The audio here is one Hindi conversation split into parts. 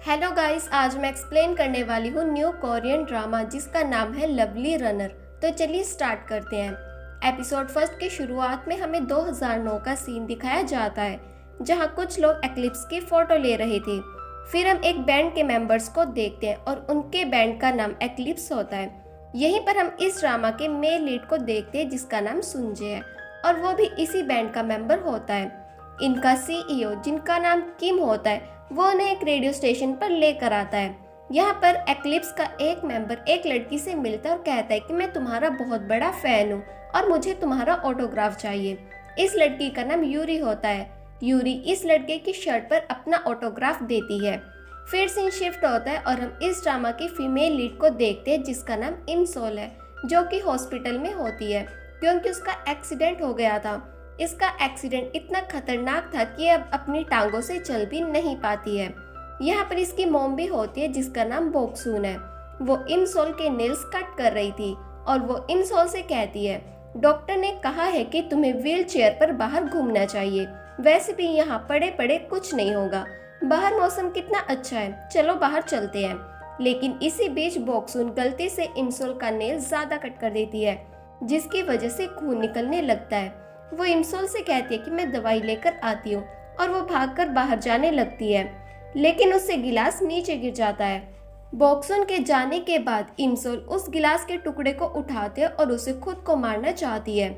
हेलो गाइस, आज मैं एक्सप्लेन करने वाली हूँ न्यू कोरियन ड्रामा जिसका नाम है लवली रनर। तो चलिए स्टार्ट करते हैं। एपिसोड फर्स्ट की शुरुआत में हमें 2009 का सीन दिखाया जाता है जहाँ कुछ लोग एक्लिप्स की फोटो ले रहे थे। फिर हम एक बैंड के मेंबर्स को देखते हैं और उनके बैंड का नाम एक्लिप्स होता है। यहीं पर हम इस ड्रामा के मेन लीड को देखते हैं जिसका नाम सुंजे है और वो भी इसी बैंड का मेंबर होता है। इनका सीईओ जिनका नाम किम होता है वो उन्हें एक रेडियो स्टेशन पर लेकर आता है। यहाँ पर एक्लिप्स का एक मेंबर एक लड़की से मिलता है और कहता है कि मैं तुम्हारा बहुत बड़ा फैन हूँ और मुझे तुम्हारा ऑटोग्राफ चाहिए। इस लड़की का नाम यूरी होता है। यूरी इस लड़के की शर्ट पर अपना ऑटोग्राफ देती है। फिर सीन शिफ्ट होता है और हम इस ड्रामा की फीमेल लीड को देखते हैं जिसका नाम इनसोल है, जो कि हॉस्पिटल में होती है क्योंकि उसका एक्सीडेंट हो गया था। इसका एक्सीडेंट इतना खतरनाक था कि अब अपनी टांगों से चल भी नहीं पाती है। यहाँ पर इसकी मॉम भी होती है जिसका नाम बोक्सून है। वो इनसोल के नेल्स कट कर रही थी और वो इनसोल से कहती है डॉक्टर ने कहा है कि तुम्हें व्हील चेयर पर बाहर घूमना चाहिए, वैसे भी यहाँ पड़े पड़े कुछ नहीं होगा, बाहर मौसम कितना अच्छा है, चलो बाहर चलते हैं। लेकिन इसी बीच बोक्सून गलती से इनसोल का नेल ज्यादा कट कर देती है जिसकी वजह से खून निकलने लगता है। वो इनसोल से कहती है कि मैं दवाई लेकर आती हूँ और वो भागकर बाहर जाने लगती है, लेकिन उससे गिलास नीचे गिर जाता है। बॉक्सून के जाने के बाद इनसोल उस गिलास के टुकड़े को उठाते है और उसे खुद को मारना चाहती है।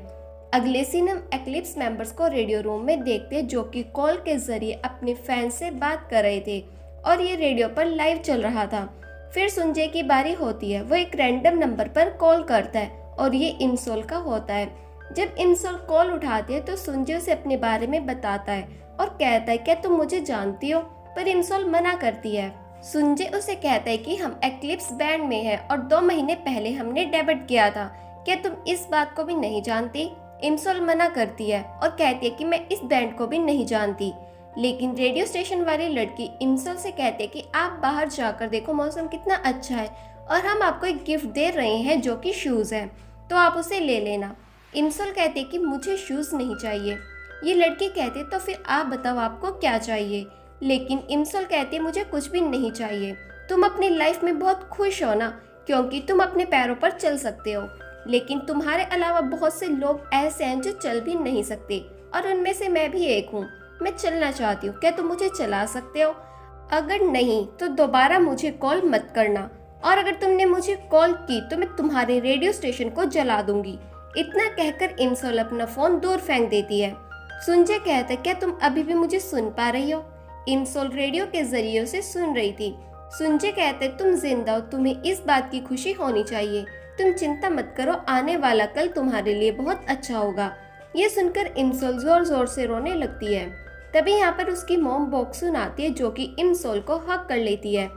अगले सीन हम एक्लिप्स मेंबर्स को रेडियो रूम में देखते हैं जो कि कॉल के जरिए अपने फैन से बात कर रहे थे और ये रेडियो पर लाइव चल रहा था। फिर सुंजे की बारी होती है। वो एक रैंडम नंबर पर कॉल करता है और ये इनसोल का होता है। जब इनसोल कॉल उठाती है तो सुंजे उसे अपने बारे में बताता है और कहता है क्या तुम मुझे जानती हो, पर इनसोल मना करती है। सुंजे उसे कहता है कि हम एक्लिप्स बैंड में हैं और 2 महीने पहले हमने डेब्यूट किया था, क्या तुम इस बात को भी नहीं जानती। इनसोल मना करती है और कहती है कि मैं इस बैंड को भी नहीं जानती। लेकिन रेडियो स्टेशन वाली लड़की इनसोल से कहती है कि आप बाहर जाकर देखो, मौसम कितना अच्छा है और हम आपको एक गिफ्ट दे रहे हैं जो कि शूज है, तो आप उसे ले लेना। इनसोल कहते कि मुझे शूज नहीं चाहिए। ये लड़की कहते तो फिर आप बताओ आपको क्या चाहिए। लेकिन इनसोल कहते मुझे कुछ भी नहीं चाहिए, तुम अपनी लाइफ में बहुत खुश हो ना क्योंकि तुम अपने पैरों पर चल सकते हो, लेकिन तुम्हारे अलावा बहुत से लोग ऐसे हैं जो चल भी नहीं सकते और उनमें से मैं भी एक हूँ। मैं चलना चाहती हूँ, क्या तुम मुझे चला सकते हो। अगर नहीं तो दोबारा मुझे कॉल मत करना और अगर तुमने मुझे कॉल की तो मैं तुम्हारे रेडियो स्टेशन को जला दूंगी। इतना कहकर इनसोल अपना फोन दूर फेंक देती है। सुंजे कहता है क्या तुम अभी भी मुझे सुन पा रही हो। इनसोल रेडियो के जरिए उसे सुन रही थी। सुंजे कहते तुम जिंदा हो, तुम्हें इस बात की खुशी होनी चाहिए, तुम चिंता मत करो, आने वाला कल तुम्हारे लिए बहुत अच्छा होगा। ये सुनकर इनसोल जोर जोर से रोने लगती है। तभी यहाँ पर उसकी मॉम बोक्सून आती है जो कि इनसोल को हक कर लेती है।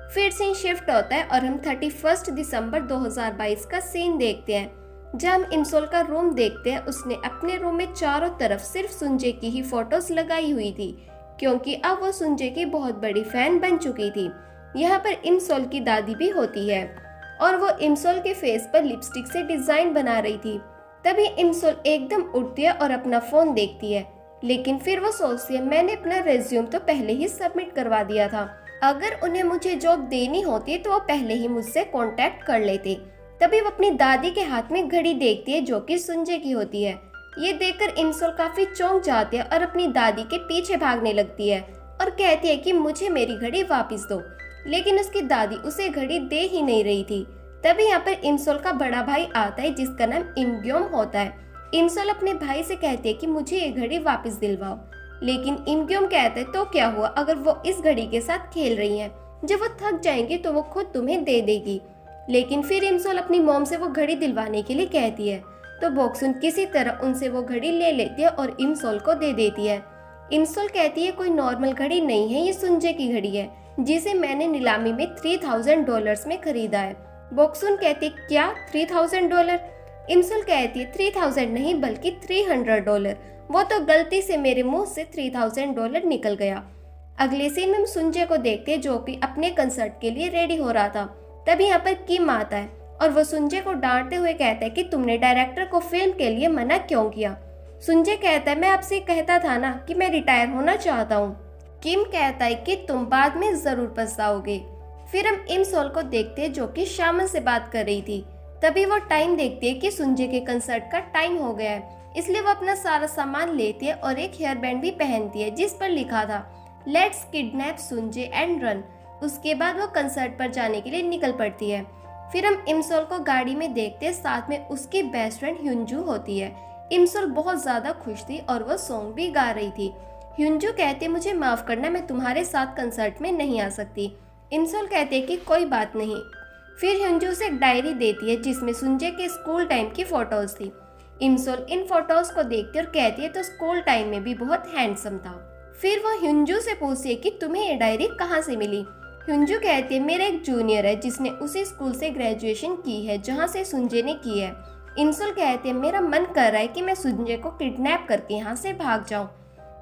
फिर सीन शिफ्ट होता है और हम 31 दिसंबर 2022 का सीन देखते हैं जब हम इनसोल का रूम देखते हैं। उसने अपने रूम में चारों तरफ सिर्फ सुंजे की ही फोटोज लगाई हुई थी क्योंकि अब वो सुंजे की बहुत बड़ी फैन बन चुकी थी। यहाँ पर इनसोल की दादी भी होती है और वो इनसोल के फेस पर लिपस्टिक से डिजाइन बना रही थी। तभी इनसोल एकदम उठती है और अपना फोन देखती है, लेकिन फिर वो सोचती है मैंने अपना रेज्यूम तो पहले ही सबमिट करवा दिया था, अगर उन्हें मुझे जॉब देनी होती तो वो पहले ही मुझसे कॉन्टेक्ट कर लेते। तभी वो अपनी दादी के हाथ में घड़ी देखती है जो कि सुंजे की होती है। ये देखकर इनसोल काफी चौंक जाती है और अपनी दादी के पीछे भागने लगती है और कहती है कि मुझे मेरी घड़ी वापस दो, लेकिन उसकी दादी उसे घड़ी दे ही नहीं रही थी। तभी यहाँ पर इनसोल का बड़ा भाई आता है जिसका नाम इमग्योम होता है। इनसोल अपने भाई से कहती है कि मुझे ये घड़ी वापस दिलवाओ, लेकिन इमग्योम कहता है तो क्या हुआ अगर वो इस घड़ी के साथ खेल रही है, जब वो थक जाएंगे तो वो खुद तुम्हें दे देगी। लेकिन फिर इनसोल अपनी मॉम से वो घड़ी दिलवाने के लिए कहती है तो बोक्सून किसी तरह उनसे वो घड़ी ले लेती है और इनसोल को दे देती है। इनसोल कहती है कोई नॉर्मल घड़ी नहीं है, ये सुंजे की घड़ी है जिसे मैंने नीलामी में $3000 में खरीदा है। बोक्सून कहती क्या $3000। इनसोल कहती है 3000 नहीं बल्कि $300, वो तो गलती से मेरे मुंह से $3000 निकल गया। अगले सीन में हम सुंजे को देखते हैं जो कि अपने कंसर्ट के लिए रेडी हो रहा था। तभी यहाँ पर किम आता है और वो सुंजे को डांटते हुए कहता है कि तुमने डायरेक्टर को फिल्म के लिए मना क्यों किया। सुंजे कहता है मैं आपसे कहता था ना कि मैं रिटायर होना चाहता हूँ। किम कहता है कि तुम बाद में जरूर पछताओगे। फिर हम इमसोल को देखते हैं जो कि शामन से बात कर रही थी। तभी वो टाइम देखती है कि सुंजे के कंसर्ट का टाइम हो गया है, इसलिए वो अपना सारा सामान लेती है और एक हेयर बैंड भी पहनती है जिस पर लिखा था लेट्स किडनैप सुंजे एंड रन। उसके बाद वो कंसर्ट पर जाने के लिए निकल पड़ती है। फिर हम इमसोल को गाड़ी में देखते हैं, साथ में उसकी बेस्ट फ्रेंड ह्युंजू होती है। इमसोल बहुत ज्यादा खुश थी और वो सॉन्ग भी गा रही थी। ह्युंजू कहते मुझे माफ करना, मैं तुम्हारे साथ कंसर्ट में नहीं आ सकती। इमसोल कहते कि कोई बात नहीं। फिर ह्युंजू से एक डायरी देती है जिसमें सुंजे के स्कूल टाइम की फोटोज थी। इमसोल इन फोटोज को देखती है और कहती है तो स्कूल टाइम में भी बहुत हैंडसम था। फिर वो ह्युंजू से पूछती है कि तुम्हें ये डायरी कहाँ से मिली। ह्युंजू कहती है मेरा एक जूनियर है जिसने उसी स्कूल से ग्रेजुएशन की है जहाँ से सुंजे ने की है। इमसोल कहते हैं मेरा मन कर रहा है कि मैं सुंजे को किडनैप करके यहाँ से भाग जाऊँ।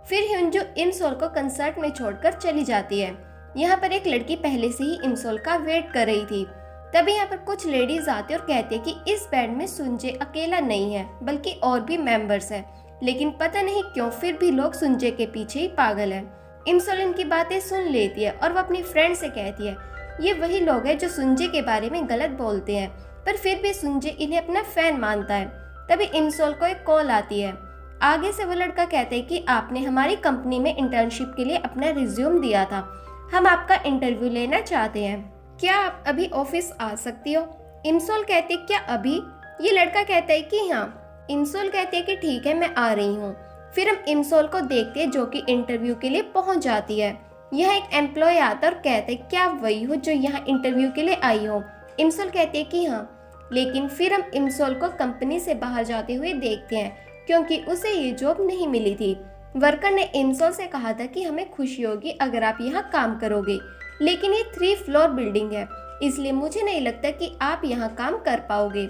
फिर ह्युंजू इमसोल को कंसर्ट में छोड़कर चली जाती है। यहाँ पर एक लड़की पहले से ही इमसोल का वेट कर रही थी। तभी यहाँ पर कुछ लेडीज आते और कहते कि इस बैंड में सुंजे अकेला नहीं है बल्कि और भी मेंबर्स हैं, लेकिन पता नहीं क्यों फिर भी लोग सुंजे के पीछे ही पागल हैं। इमसोल इनकी बातें सुन लेती है और वो अपनी फ्रेंड से कहती है ये वही लोग हैं जो सुंजे के बारे में गलत बोलते हैं, पर फिर भी सुंजे इन्हें अपना फैन मानता है। तभी इमसोल को एक कॉल आती है। आगे से वो लड़का कहता है कि आपने हमारी कंपनी में इंटर्नशिप के लिए अपना रिज्यूम दिया था, हम आपका इंटरव्यू लेना चाहते हैं, क्या आप अभी ऑफिस आ सकती हो। इमसोल कहते क्या अभी। ये लड़का कहता है कि हाँ। इमसोल कहते कि ठीक है मैं आ रही हूँ। फिर हम इमसोल को देखते हैं जो कि इंटरव्यू के लिए पहुंच जाती है। यह एक एम्प्लॉय आता और कहते क्या आप वही हो जो यहाँ इंटरव्यू के लिए आई हो। इमसोल कहते कि हाँ, लेकिन फिर हम इमसोल को कंपनी से बाहर जाते हुए देखते हैं क्योंकि उसे ये जॉब नहीं मिली थी। वर्कर ने इमसोल से कहा था कि हमें खुशी होगी अगर आप यहाँ काम करोगे, लेकिन ये 3 फ्लोर बिल्डिंग है, इसलिए मुझे नहीं लगता कि आप यहाँ काम कर पाओगे।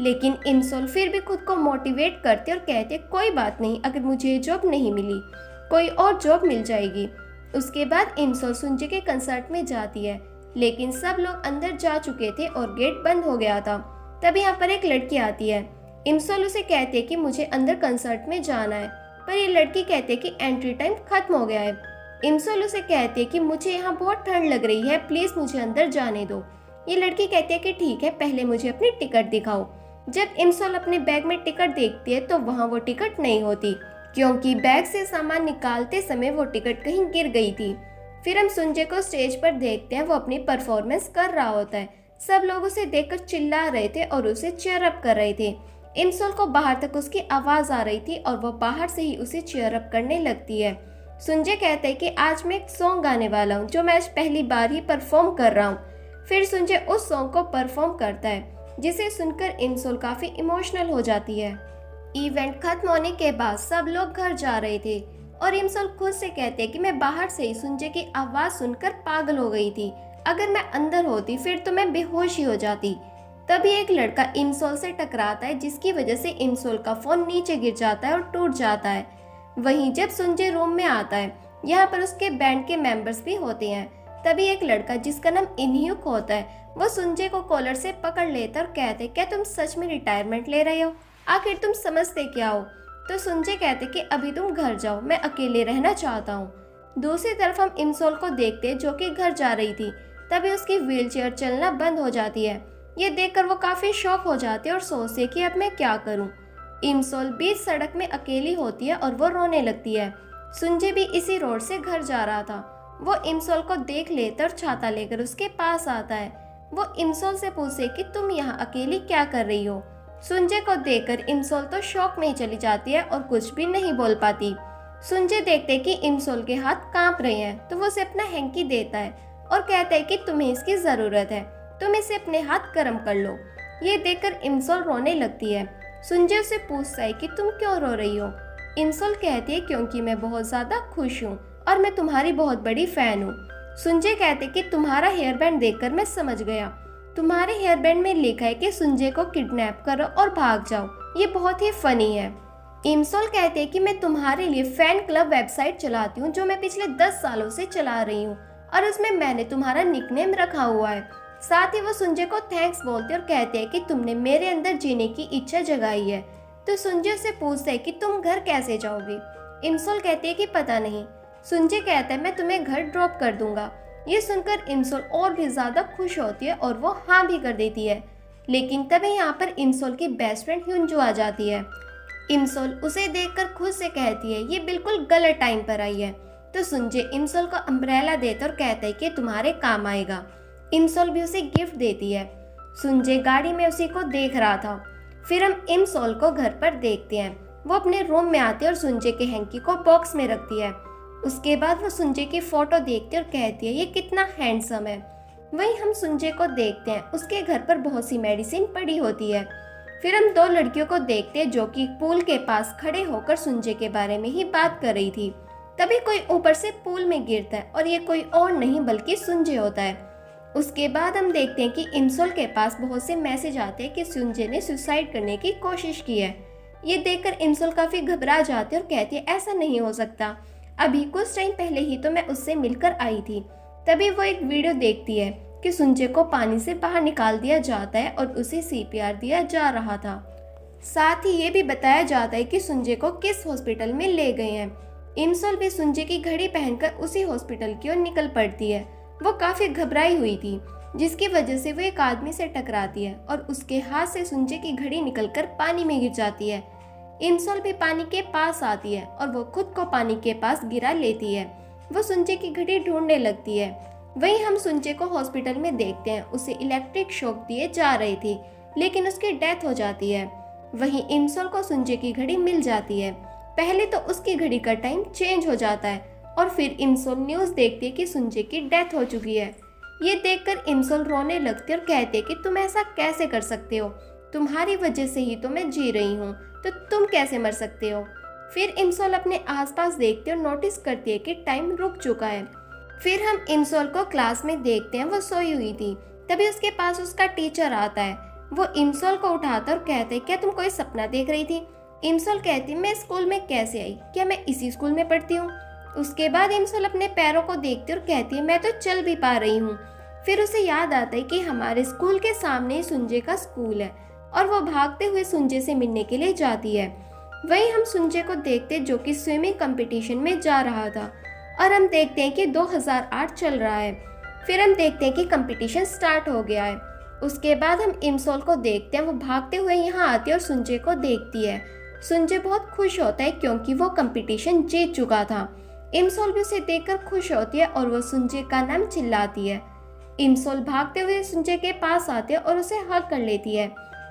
लेकिन इमसोल फिर भी खुद को मोटिवेट करते और कहते कोई बात नहीं, अगर मुझे ये जॉब नहीं मिली कोई और जॉब मिल जाएगी। उसके बाद इमसोल सुंजे के कंसर्ट में जाती है, लेकिन सब लोग अंदर जा चुके थे और गेट बंद हो गया था। तभी यहाँ पर एक लड़की आती है। इमसोल उसे कहते कि मुझे अंदर कंसर्ट में जाना है, पर ये लड़की कहते कि एंट्री टाइम खत्म हो गया है। इमसोल उसे कहते कि मुझे यहाँ बहुत ठंड लग रही है, प्लीज मुझे अंदर जाने दो। ये लड़की कहती है कि ठीक है, पहले मुझे अपनी टिकट दिखाओ। जब इमसोल अपने बैग में टिकट देखती है तो वहाँ वो टिकट नहीं होती, क्योंकि बैग से सामान निकालते समय वो टिकट कहीं गिर गई थी। फिर हम सुंजे को स्टेज पर देखते हैं, वो अपनी परफॉर्मेंस कर रहा होता है। सब लोग उसे देखकर चिल्ला रहे थे और उसे चीयर अप कर रहे थे। इमसोल को बाहर तक उसकी आवाज आ रही थी और वो बाहर से ही उसे चीयर अप करने लगती है। सुंजे कहते हैं कि आज मैं एक सॉन्ग गाने वाला हूँ जो मैं आज पहली बार ही परफॉर्म कर रहा हूँ। फिर सुंजे उस सॉन्ग को परफॉर्म करता है, जिसे सुनकर इमसोल काफी इमोशनल हो जाती है। इवेंट खत्म होने के बाद सब लोग घर जा रहे थे और इमसोल खुद से कहते हैं कि मैं बाहर से ही सुंजे की आवाज सुनकर पागल हो गई थी, अगर मैं अंदर होती फिर तो मैं बेहोश ही हो जाती। तभी एक लड़का इमसोल से टकराता है, जिसकी वजह से इमसोल का फोन नीचे गिर जाता है और टूट जाता है। वहीं जब सुंजे रूम में आता है, यहाँ पर उसके बैंड के मेंबर्स भी होते हैं। तभी एक लड़का जिसका नाम इनह्यूक होता है, वो सुंजे को कॉलर से पकड़ लेता और कहते क्या तुम सच में रिटायरमेंट ले रहे हो, आखिर तुम समझते क्या हो। तो सुंजे कहते कि अभी तुम घर जाओ, मैं अकेले रहना चाहता हूँ। दूसरी तरफ हम इमसोल को देखते जो कि घर जा रही थी। तभी उसकी व्हीलचेयर चलना बंद हो जाती है। ये देखकर वो काफी शॉक हो जाती है और सोचती है कि अब मैं क्या करूं। इमसोल बीच सड़क में अकेली होती है और वो रोने लगती है। सुंजे भी इसी रोड से घर जा रहा था। वो इमसोल को देख लेता और छाता लेकर उसके पास आता है। वो इमसोल से पूछे कि तुम यहाँ अकेली क्या कर रही हो। सुंजे को देखकर इमसोल तो शॉक में ही चली जाती है और कुछ भी नहीं बोल पाती। सुंजे देखते कि इमसोल के हाथ कांप रहे हैं, तो वो उसे अपना हैंकी देता है और कहता है कि तुम्हें इसकी जरूरत है, तुम इसे अपने हाथ गर्म कर लो। ये देखकर इमसोल रोने लगती है। सुंजे उसे पूछता है कि तुम क्यों रो रही हो। इमसोल कहती है क्योंकि मैं बहुत ज्यादा खुश हूँ और मैं तुम्हारी बहुत बड़ी फैन हूँ। सुंजे कहते कि तुम्हारा हेयर बैंड देखकर मैं समझ गया, तुम्हारे हेयर बैंड में लिखा है कि सुंजे को किडनैप करो और भाग जाओ, ये बहुत ही फनी है। इमसोल कहते हैं कि मैं तुम्हारे लिए फैन क्लब वेबसाइट चलाती हूँ जो मैं पिछले 10 सालों से चला रही हूँ और उसमें मैंने तुम्हारा निकनेम रखा हुआ है। साथ ही वो सुंजे को थैंक्स बोलते और कहते हैं कि तुमने मेरे अंदर जीने की इच्छा जगाई है। तो सुंजे से पूछते हैं कि तुम घर कैसे जाओगे। इमसोल कहते हैं कि पता नहीं, सुंजय कहता है मैं तुम्हें घर ड्रॉप कर दूंगा। ये सुनकर इमसोल और भी ज्यादा खुश होती है और वो हाँ भी कर देती है। लेकिन तभी यहाँ पर इमसोल की बेस्ट फ्रेंड ह्यूंजो आ जाती है। इमसोल उसे देखकर खुद से कहती है ये बिल्कुल गलत टाइम पर आई है। तो सुंजय इमसोल को अम्ब्रेला देता और कहता है कि तुम्हारे काम आएगा। इमसोल भी उसे गिफ्ट देती है। सुंजय गाड़ी में उसी को देख रहा था। फिर हम इमसोल को घर पर देखते हैं। वो अपने रूम में आती है और सुंजय के हैंकी को बॉक्स में रखती है। उसके बाद वो सुंजय की फोटो देखती है और कहती है ये कितना हैंडसम है। वहीं हम सुंजय को देखते हैं, उसके घर पर बहुत सी मेडिसिन पड़ी होती है। फिर हम दो लड़कियों को देखते हैं जो कि पूल के पास खड़े होकर सुंजय के बारे में ही बात कर रही थी। तभी कोई ऊपर से पूल में गिरता है और ये कोई और नहीं बल्कि सुंजय होता है। उसके बाद हम देखते हैं कि इमसोल के पास बहुत से मैसेज आते हैं कि सुंजय ने सुसाइड करने की कोशिश की है। ये देखकर इमसोल काफी घबरा जाती है और कहती है ऐसा नहीं हो सकता, अभी कुछ टाइम पहले ही तो मैं उससे मिलकर आई थी। तभी वो एक वीडियो देखती है कि सुंजय को पानी से बाहर निकाल दिया जाता है और उसे सीपीआर दिया जा रहा था। साथ ही ये भी बताया जाता है कि सुंजय को किस हॉस्पिटल में ले गए हैं। इमसोल भी सुंजय की घड़ी पहनकर उसी हॉस्पिटल की ओर निकल पड़ती है। वो काफी घबराई हुई थी, जिसकी वजह से वो एक आदमी से टकराती है और उसके हाथ से सुंजय की घड़ी निकलकर पानी में गिर जाती है। इमसोल भी पानी के पास आती है और वो खुद को पानी के पास गिरा लेती है। वो सुंजय की घड़ी ढूंढने लगती है। वहीं हम सुंजय को हॉस्पिटल में देखते हैं। उसे इलेक्ट्रिक शॉक दिए जा रहे थे, लेकिन उसकी डेथ हो जाती है। वहीं इमसोल को सुंजय की घड़ी मिल जाती है। पहले तो उसकी घड़ी का टाइम चेंज हो जाता है और फिर इमसोल न्यूज देखती है कि सुंजय की डेथ हो चुकी है। ये देखकर इमसोल रोने लगती है और कहती है कि तुम ऐसा कैसे कर सकते हो, तुम्हारी वजह से ही तो मैं जी रही हूँ, तो तुम कैसे मर सकते हो। फिर इमसोल अपने आसपास देखती है और नोटिस करती है कि टाइम रुक चुका है। फिर हम इमसोल को क्लास में देखते हैं, वो सोई हुई थी। तभी उसके पास उसका टीचर आता है। वो इमसोल को उठाता और कहते हैं क्या तुम कोई सपना देख रही थी। इमसोल कहती मैं स्कूल में कैसे आई, क्या मैं इसी स्कूल में पढ़ती हूँ। उसके बाद इमसोल अपने पैरों को देखती और कहती है मैं तो चल भी पा रही हूँ। फिर उसे याद आता है कि हमारे स्कूल के सामने ही सुंजय का स्कूल है और वो भागते हुए सुंजय से मिलने के लिए जाती है। वहीं हम सुंजय को देखते जो कि स्विमिंग कंपटीशन में जा रहा था और हम देखते हैं कि 2008 चल रहा है। फिर हम देखते हैं कि कंपटीशन स्टार्ट हो गया है। उसके बाद हम इमसोल को देखते हैं, वो भागते हुए यहाँ आती है और सुंजय को देखती है। सुंजय बहुत खुश होता है क्योंकि वो कंपटीशन जीत चुका था। इमसोल भी उसे देखकर खुश होती है और वो सुंजय का नाम चिल्लाती है। इमसोल भागते हुए सुंजय के पास आते हैं और उसे हग कर लेती है।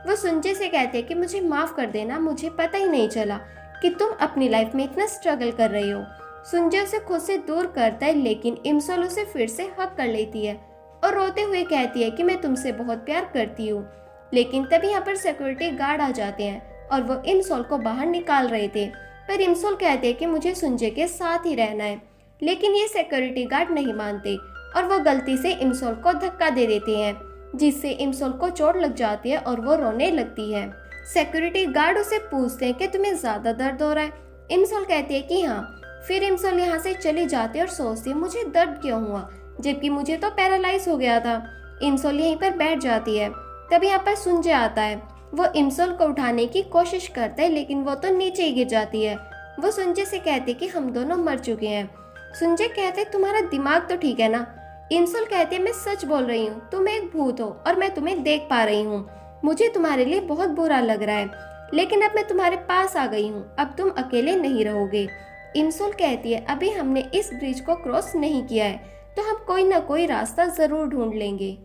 वो सुंजय से कहते हैं कि मुझे माफ कर देना, मुझे पता ही नहीं चला कि तुम अपनी लाइफ में इतना स्ट्रगल कर रही हो। सुंजय उसे खुद से दूर करता है, लेकिन इमसोल उसे फिर से हग कर लेती है और रोते हुए कहती है कि मैं तुमसे बहुत प्यार करती हूँ। लेकिन तभी यहाँ पर सिक्योरिटी गार्ड आ जाते हैं और वो इमसोल को बाहर निकाल रहे थे, पर इमसोल कहते हैं कि मुझे सुंजय के साथ ही रहना है। लेकिन ये सिक्योरिटी गार्ड नहीं मानते और वो गलती से इमसोल को धक्का दे देते हैं, जिससे इमसोल को चोट लग जाती है और वो रोने लगती है। सिक्योरिटी गार्ड उसे पूछते हैं कि तुम्हें ज्यादा दर्द हो रहा है। इमसोल कहती है कि हाँ। फिर इमसोल यहाँ से चली जाती है और सोचती है मुझे दर्द क्यों हुआ, जबकि मुझे तो पैरालाइज हो गया था। इमसोल यहीं पर बैठ जाती है। तभी यहाँ पर सुंजय आता है। वो इमसोल को उठाने की कोशिश करता है, लेकिन वो तो नीचे ही गिर जाती है। वो सुंजय से कहती है कि हम दोनों मर चुके हैं। सुंजय कहते तुम्हारा दिमाग तो ठीक है ना। इमसोल कहती है मैं सच बोल रही हूँ, तुम एक भूत हो और मैं तुम्हें देख पा रही हूँ। मुझे तुम्हारे लिए बहुत बुरा लग रहा है, लेकिन अब मैं तुम्हारे पास आ गई हूँ, अब तुम अकेले नहीं रहोगे। इमसोल कहती है अभी हमने इस ब्रिज को क्रॉस नहीं किया है, तो हम कोई ना कोई रास्ता जरूर ढूंढ लेंगे।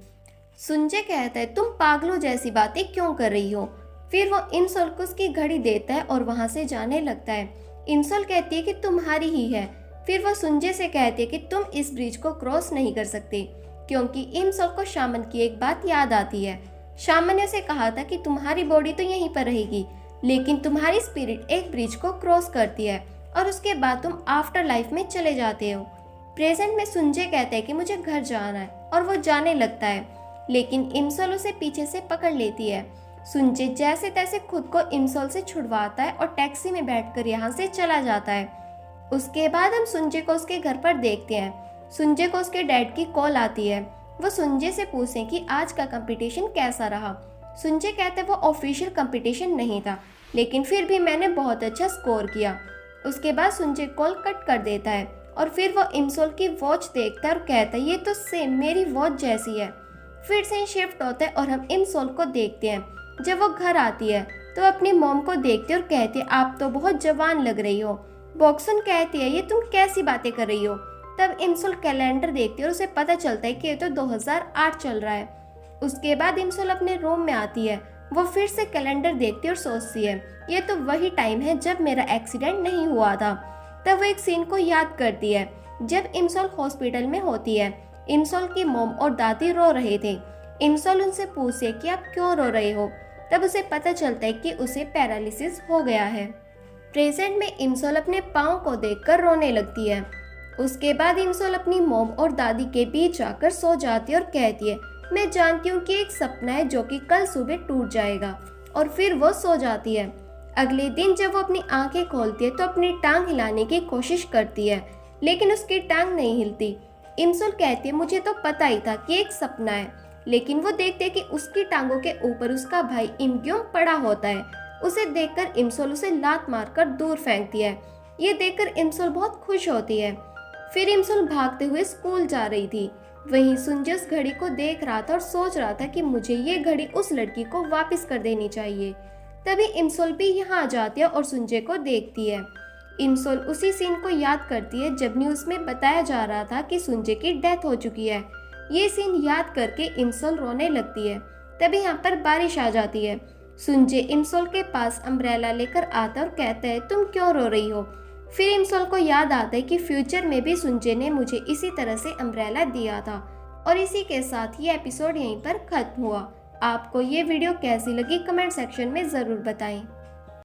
सुंजय कहता है तुम पागलों जैसी बातें क्यों कर रही हो। फिर वो इमसोल को उसकी घड़ी देता है और वहां से जाने लगता है। इमसोल कहती है कि तुम्हारी ही है। फिर वो सुंजय से कहती है कि तुम इस ब्रिज को क्रॉस नहीं कर सकते, क्योंकि इमसोल को शामन की एक बात याद आती है। शामन ने उसे कहा था कि तुम्हारी बॉडी तो यहीं पर रहेगी, लेकिन तुम्हारी स्पिरिट एक ब्रिज को क्रॉस करती है और उसके बाद तुम आफ्टर लाइफ में चले जाते हो। प्रेजेंट में सुंजय कहता है कि मुझे घर जाना है और वो जाने लगता है, लेकिन इमसोल उसे पीछे से पकड़ लेती है। सुंजय जैसे तैसे खुद को इमसोल से छुड़वाता है और टैक्सी में बैठकर यहाँ से चला जाता है। उसके बाद हम सुंजय को उसके घर पर देखते हैं। सुंजय को उसके डैड की कॉल आती है। वो सुंजय से पूछे कि आज का कंपटीशन कैसा रहा। सुंजय कहता है वो ऑफिशियल कंपटीशन नहीं था, लेकिन फिर भी मैंने बहुत अच्छा स्कोर किया। उसके बाद सुंजय कॉल कट कर देता है और फिर वो इमसोल की वॉच देखता है और कहता है ये तो सेम मेरी वॉच जैसी है। फिर से शिफ्ट होता है और हम इमसोल को देखते हैं। जब वो घर आती है तो अपनी मॉम को देखती है और कहती है आप तो बहुत जवान लग रही हो। बॉक्सन कहती है ये तुम कैसी बातें कर रही हो। तब इमसोल कैलेंडर देखती है और उसे पता चलता है कि ये तो 2008 चल रहा है। उसके बाद इमसोल अपने रूम में आती है। वो फिर से कैलेंडर देखती है और सोचती है ये तो वही टाइम है जब मेरा एक्सीडेंट नहीं हुआ था। तब वो एक सीन को याद करती है जब इमसोल हॉस्पिटल में होती है। इमसोल की मॉम और दादी रो रहे थे। इमसोल उनसे पूछे कि आप क्यों रो रहे हो। तब उसे पता चलता है कि उसे पैरालिसिस हो गया है। प्रेजेंट में इमसोल अपने पाँव को देखकर रोने लगती है। उसके बाद इमसोल अपनी मॉम और दादी के बीच आकर सो जाती है और कहती है मैं जानती हूँ कि एक सपना है जो कि कल सुबह टूट जाएगा, और फिर वो सो जाती है। अगले दिन जब वो अपनी आंखें खोलती है तो अपनी टांग हिलाने की कोशिश करती है, लेकिन उसकी टांग नहीं हिलती। इमसोल कहती है मुझे तो पता ही था कि एक सपना है, लेकिन वो देखते हैं कि उसकी टांगों के ऊपर उसका भाई इमग्योम पड़ा होता है। उसे देखकर इमसोल उसे लात मारकर दूर फेंकती है। ये देखकर इमसोल बहुत खुश होती है। फिर इमसोल भागते हुए स्कूल जा रही थी। वहीं सुंजे उस घड़ी को देख रहा था और सोच रहा था कि मुझे ये घड़ी उस लड़की को वापस कर देनी चाहिए। तभी इमसोल भी यहाँ आ जाती है और सुंजे को देखती है। इमसोल उसी सीन को याद करती है जब न्यूज़ में बताया जा रहा था कि सुंजे की डेथ हो चुकी है। ये सीन याद करके इमसोल रोने लगती है। तभी यहाँ पर बारिश आ जाती है। सुंजे इमसोल के पास अम्ब्रेला लेकर आता है और कहता है तुम क्यों रो रही हो। फिर इमसोल को याद आता है कि फ्यूचर में भी सुंजे ने मुझे इसी तरह से अम्ब्रेला दिया था। और इसी के साथ ये एपिसोड यहीं पर खत्म हुआ। आपको ये वीडियो कैसी लगी कमेंट सेक्शन में ज़रूर बताएं।